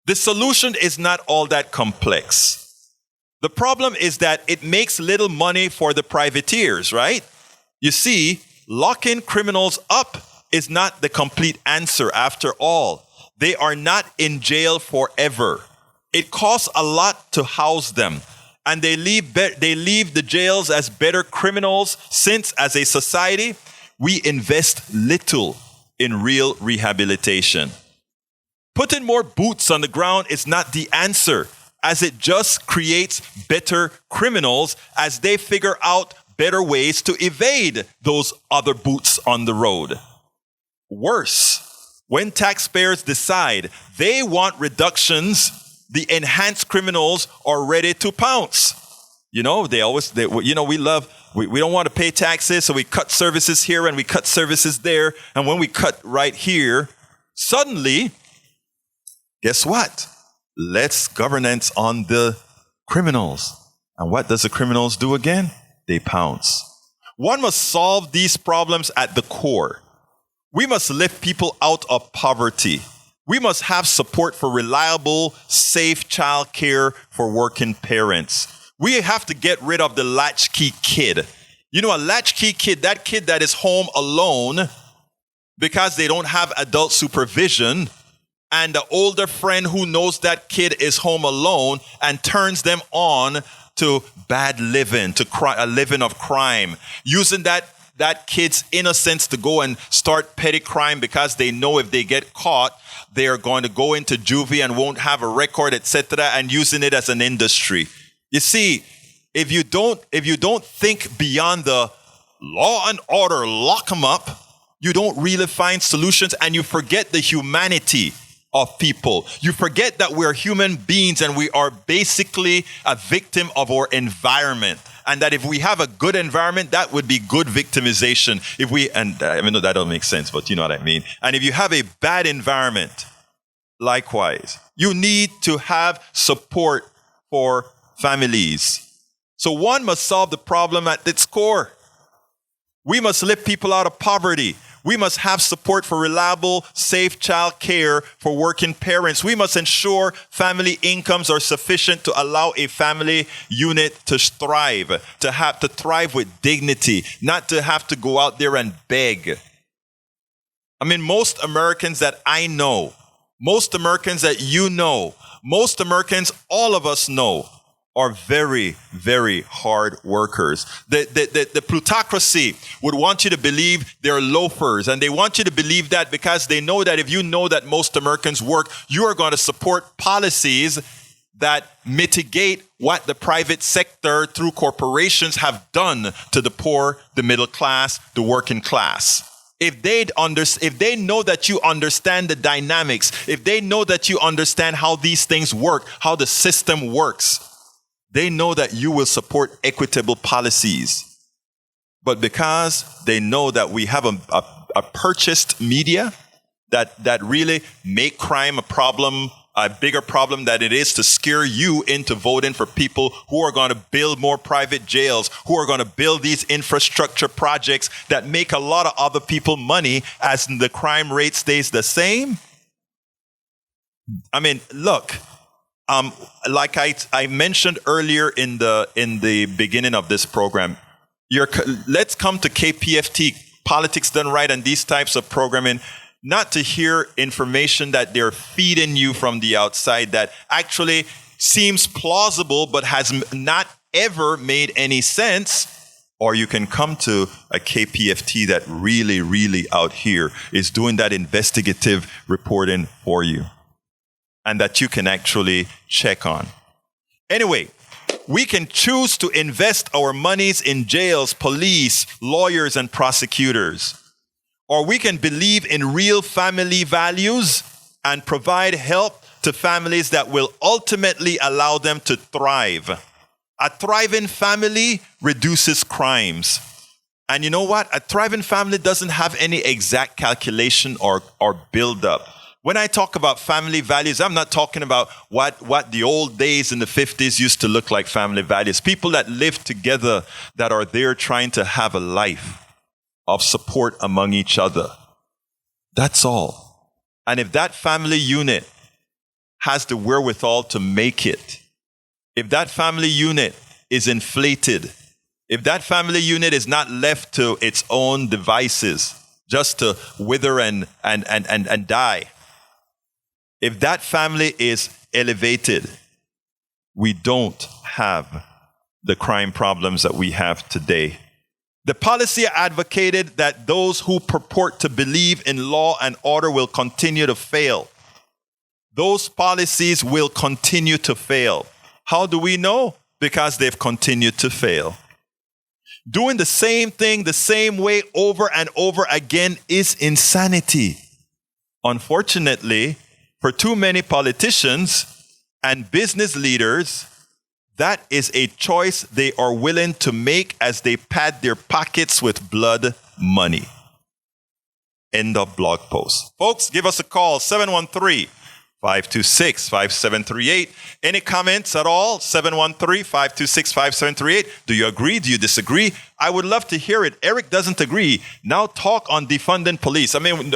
The solution is not all that complex. The problem is that it makes little money for the privateers, right? You see, locking criminals up is not the complete answer after all. They are not in jail forever. It costs a lot to house them, and they leave the jails as better criminals since, as a society, we invest little in real rehabilitation. Putting more boots on the ground is not the answer. as it just creates better criminals as they figure out better ways to evade those other boots on the road. Worse, when taxpayers decide they want reductions, the enhanced criminals are ready to pounce. We don't want to pay taxes, so we cut services here and we cut services there. And when we cut right here, suddenly, guess what? Less governance on the criminals. And what does the criminals do again? They pounce. One must solve these problems at the core. We must lift people out of poverty. We must have support for reliable, safe child care for working parents. We have to get rid of the latchkey kid. A latchkey kid, that kid that is home alone because they don't have adult supervision, and the older friend who knows that kid is home alone and turns them on to bad living, to a living of crime, using that kid's innocence to go and start petty crime because they know if they get caught, they are going to go into juvie and won't have a record, etc., and using it as an industry. You see, if you don't think beyond the law and order, lock them up, you don't really find solutions, and you forget the humanity of people. You forget that we're human beings and we are basically a victim of our environment. And that if we have a good environment, that would be good victimization. That don't make sense, but you know what I mean. And if you have a bad environment, likewise, you need to have support for families. So one must solve the problem at its core. We must lift people out of poverty. We must have support for reliable, safe child care for working parents. We must ensure family incomes are sufficient to allow a family unit to thrive, to thrive with dignity, not to have to go out there and beg. Most Americans that I know, most Americans that you know, most Americans, all of us know, are very, very hard workers. The plutocracy would want you to believe they're loafers, and they want you to believe that because they know that if you know that most Americans work, you are going to support policies that mitigate what the private sector through corporations have done to the poor, the middle class, the working class. If they know that you understand the dynamics, if they know that you understand how these things work, how the system works, they know that you will support equitable policies. But because they know that we have a purchased media that really make crime a bigger problem than it is to scare you into voting for people who are going to build more private jails, who are going to build these infrastructure projects that make a lot of other people money as the crime rate stays the same. Look. Like I mentioned earlier in the beginning of this program, let's come to KPFT, Politics Done Right, and these types of programming, not to hear information that they're feeding you from the outside that actually seems plausible but has not ever made any sense. Or you can come to a KPFT that really, really out here is doing that investigative reporting for you, and that you can actually check on. Anyway, we can choose to invest our monies in jails, police, lawyers, and prosecutors. Or we can believe in real family values and provide help to families that will ultimately allow them to thrive. A thriving family reduces crimes. And you know what? A thriving family doesn't have any exact calculation or build-up. When I talk about family values, I'm not talking about what the old days in the 50s used to look like family values. People that live together, that are there trying to have a life of support among each other. That's all. And if that family unit has the wherewithal to make it, if that family unit is inflated, if that family unit is not left to its own devices, just to wither and die, if that family is elevated, we don't have the crime problems that we have today. The policy advocated that those who purport to believe in law and order will continue to fail. those policies will continue to fail. How do we know? Because they've continued to fail. Doing the same thing the same way over and over again is insanity. Unfortunately, for too many politicians and business leaders, that is a choice they are willing to make as they pad their pockets with blood money. End of blog post. Folks, give us a call, 713-526-5738. Any comments at all? 713-526-5738. Do you agree? Do you disagree? I would love to hear it. Eric doesn't agree. Now talk on defunding police. I mean,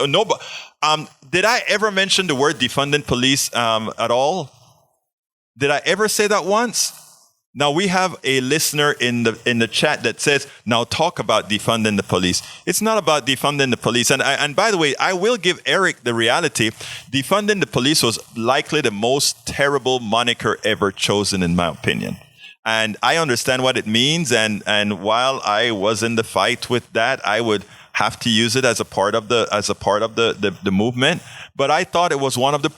did I ever mention the word defunding police at all? Did I ever say that once? Now, we have a listener in the chat that says, now talk about defunding the police. It's not about defunding the police. And by the way, I will give Eric the reality. Defunding the police was likely the most terrible moniker ever chosen, in my opinion. And I understand what it means. And while I was in the fight with that, I would have to use it as a part of the movement. But I thought it was one of the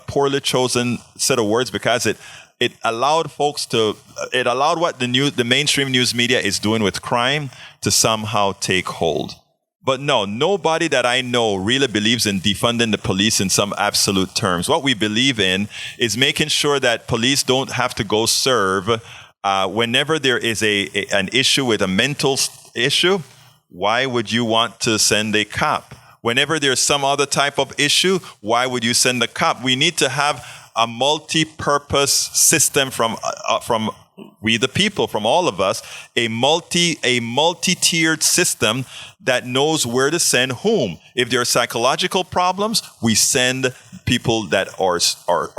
poorly chosen set of words because it allowed what the mainstream news media is doing with crime to somehow take hold. But no, nobody that I know really believes in defunding the police in some absolute terms. What we believe in is making sure that police don't have to go serve whenever there is an issue with a mental issue. Why would you want to send a cop? Whenever there's some other type of issue, why would you send a cop? We need to have a multi-purpose system from we the people, from all of us, a multi-tiered system that knows where to send whom. If there are psychological problems, we send people that are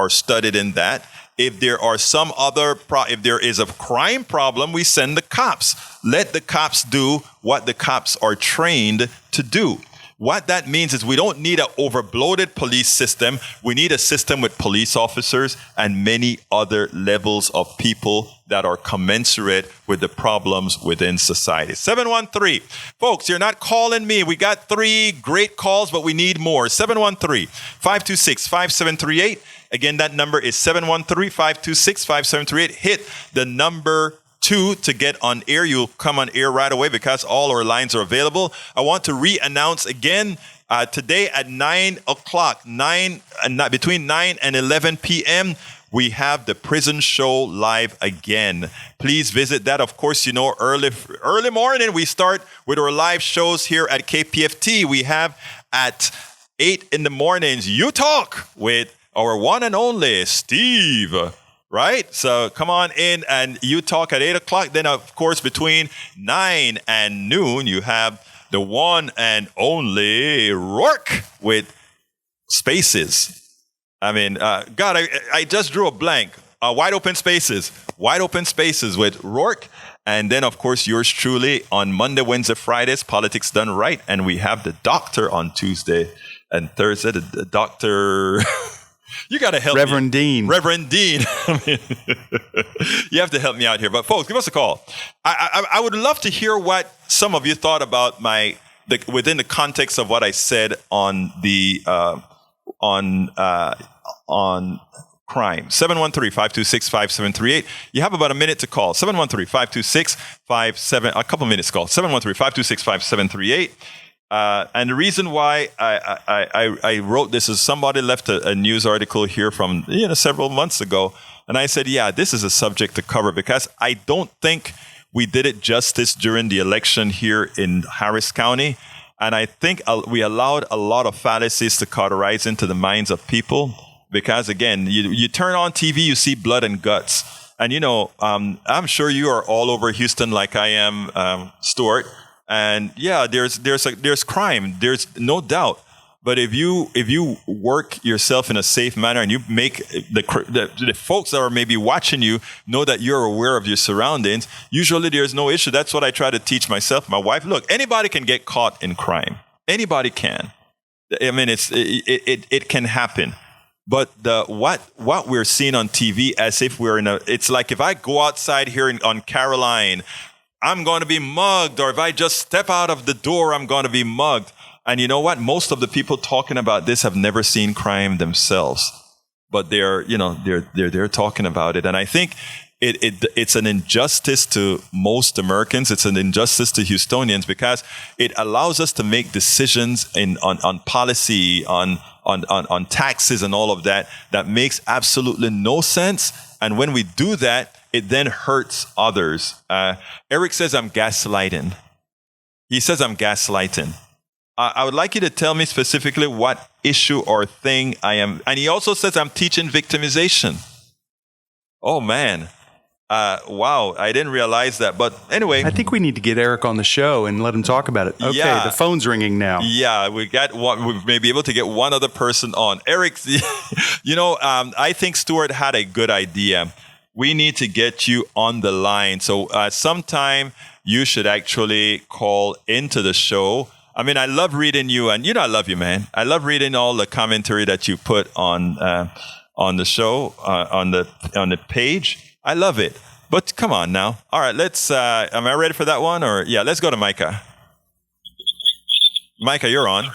studied in that. If there are some other, if there is a crime problem, we send the cops. Let the cops do what the cops are trained to do. What that means is we don't need an overbloated police system. We need a system with police officers and many other levels of people that are commensurate with the problems within society. 713. Folks, you're not calling me. We got 3 great calls, but we need more. 713-526-5738. Again, that number is 713-526-5738. Hit the number 2 to get on air. You'll come on air right away because all our lines are available. I want to re-announce again today at 9 o'clock, between 9 and 11 p.m., we have the Prison Show live again. Please visit that. Of course, you know, early morning, we start with our live shows here at KPFT. We have at 8 in the mornings, You Talk with our one and only Steve. Right? So come on in and You Talk at 8 o'clock. Then, of course, between 9 and noon, you have the one and only Rourke with Spaces. I mean, God, I just drew a blank. Wide Open Spaces with Rourke. And then, of course, yours truly on Monday, Wednesday, Fridays, Politics Done Right. And we have the doctor on Tuesday and Thursday, the doctor... You got to help Reverend me. Dean. Reverend Dean. You have to help me out here. But folks, give us a call. I would love to hear what some of you thought about within the context of what I said on the on crime. 713-526-5738. You have about a minute to call. 713-526-5738. A couple minutes to call. 713-526-5738. And the reason why I wrote this is somebody left a news article here from several months ago, and I said, yeah, this is a subject to cover because I don't think we did it justice during the election here in Harris County, and I think we allowed a lot of fallacies to cauterize into the minds of people because, again, you turn on TV, you see blood and guts, and I'm sure you are all over Houston like I am, Stuart. And yeah, there's crime. There's no doubt. But if you work yourself in a safe manner and you make the folks that are maybe watching you know that you're aware of your surroundings, usually there's no issue. That's what I try to teach myself, my wife. Look, anybody can get caught in crime. Anybody can. I mean, it can happen. But what we're seeing on TV as if it's like if I go outside here on Caroline, I'm going to be mugged, or if I just step out of the door, I'm going to be mugged. And you know what? Most of the people talking about this have never seen crime themselves, but they're talking about it. And I think it's an injustice to most Americans. It's an injustice to Houstonians because it allows us to make decisions on policy, on taxes and all of that makes absolutely no sense. And when we do that, it then hurts others. Eric says I'm gaslighting. He says I'm gaslighting. I would like you to tell me specifically what issue or thing I am. And he also says I'm teaching victimization. Oh, man. Wow, I didn't realize that. But anyway. I think we need to get Eric on the show and let him talk about it. Okay, yeah. The phone's ringing now. Yeah, we may be able to get one other person on. Eric, I think Stuart had a good idea. We need to get you on the line. So sometime you should actually call into the show. I mean, I love reading you, and I love you, man. I love reading all the commentary that you put on the show, on the page. I love it. But come on now. All right, am I ready for that one? Or yeah, let's go to Micah. Micah, you're on.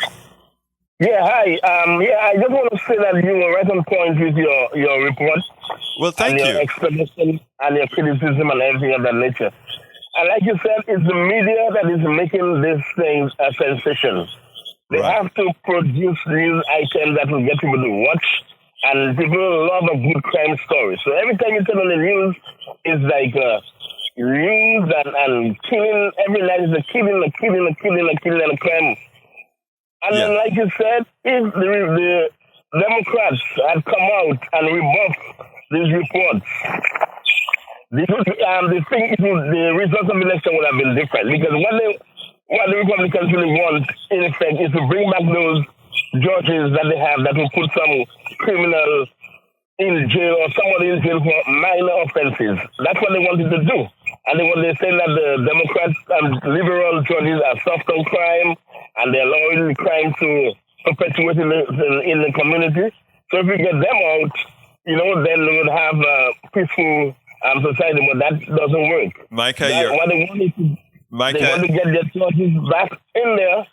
Yeah, hi. I just want to say that you were right on point with your report. Well, thank you. Your explanation and your criticism and everything of that nature. And like you said, it's the media that is making these things a sensation. They have to produce news items that will get people to watch, and people love a good crime story. So every time you turn on the news, it's like news and killing. Every night is a killing, and a crime. And then, like you said, if the Democrats had come out and rebuffed these reports, the results of the election would have been different. Because what the Republicans really want, in effect, is to bring back those judges that they have that will put some criminal in jail or somebody in jail for minor offenses. That's what they wanted to do. And they say that the Democrats and liberal judges are soft on crime and they're allowing crime to perpetuate in the community. So if we get them out, then we would have a peaceful society, but that doesn't work. Micah, what they want to get their judges back in there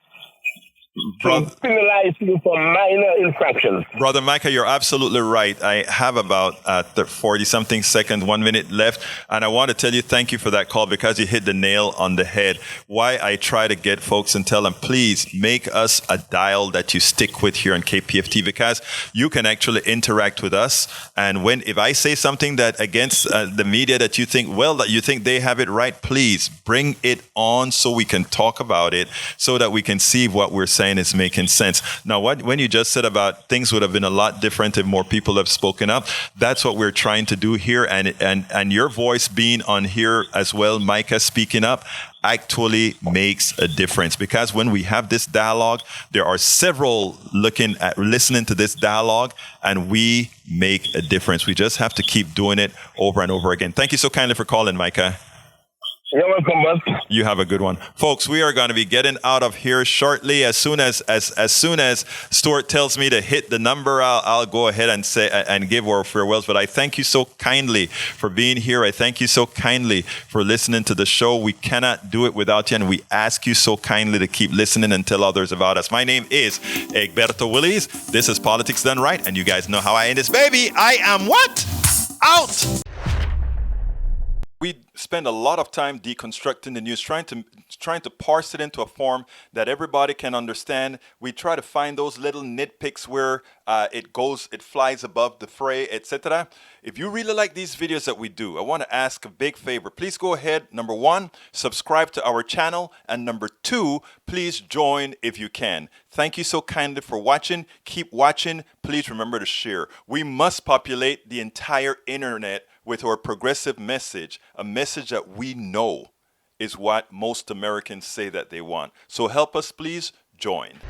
to penalize you for minor infractions. Brother Micah, you're absolutely right. I have about 40-something seconds, 1 minute left. And I want to tell you thank you for that call because you hit the nail on the head. Why I try to get folks and tell them, please make us a dial that you stick with here on KPFT because you can actually interact with us. And if I say something that against the media that you think they have it right, please bring it on so we can talk about it so that we can see what we're saying is making sense. Now, when you just said about things would have been a lot different if more people have spoken up, that's what we're trying to do here. And your voice being on here as well, Micah, speaking up, actually makes a difference because when we have this dialogue, there are several listening to this dialogue, and we make a difference. We just have to keep doing it over and over again. Thank you so kindly for calling, Micah. You're welcome, bud. You have a good one. Folks, we are going to be getting out of here shortly. As soon as Stuart tells me to hit the number, I'll go ahead and say and give our farewells. But I thank you so kindly for being here. I thank you so kindly for listening to the show. We cannot do it without you, and we ask you so kindly to keep listening and tell others about us. My name is Egberto Willies. This is Politics Done Right, and you guys know how I end this, baby. I am what? Out! We spend a lot of time deconstructing the news, trying to parse it into a form that everybody can understand. We try to find those little nitpicks where it flies above the fray, etc. If you really like these videos that we do, I want to ask a big favor. Please go ahead. Number 1, subscribe to our channel. And number 2, please join if you can. Thank you so kindly for watching. Keep watching. Please remember to share. We must populate the entire internet with our progressive message, a message that we know is what most Americans say that they want. So help us, please join.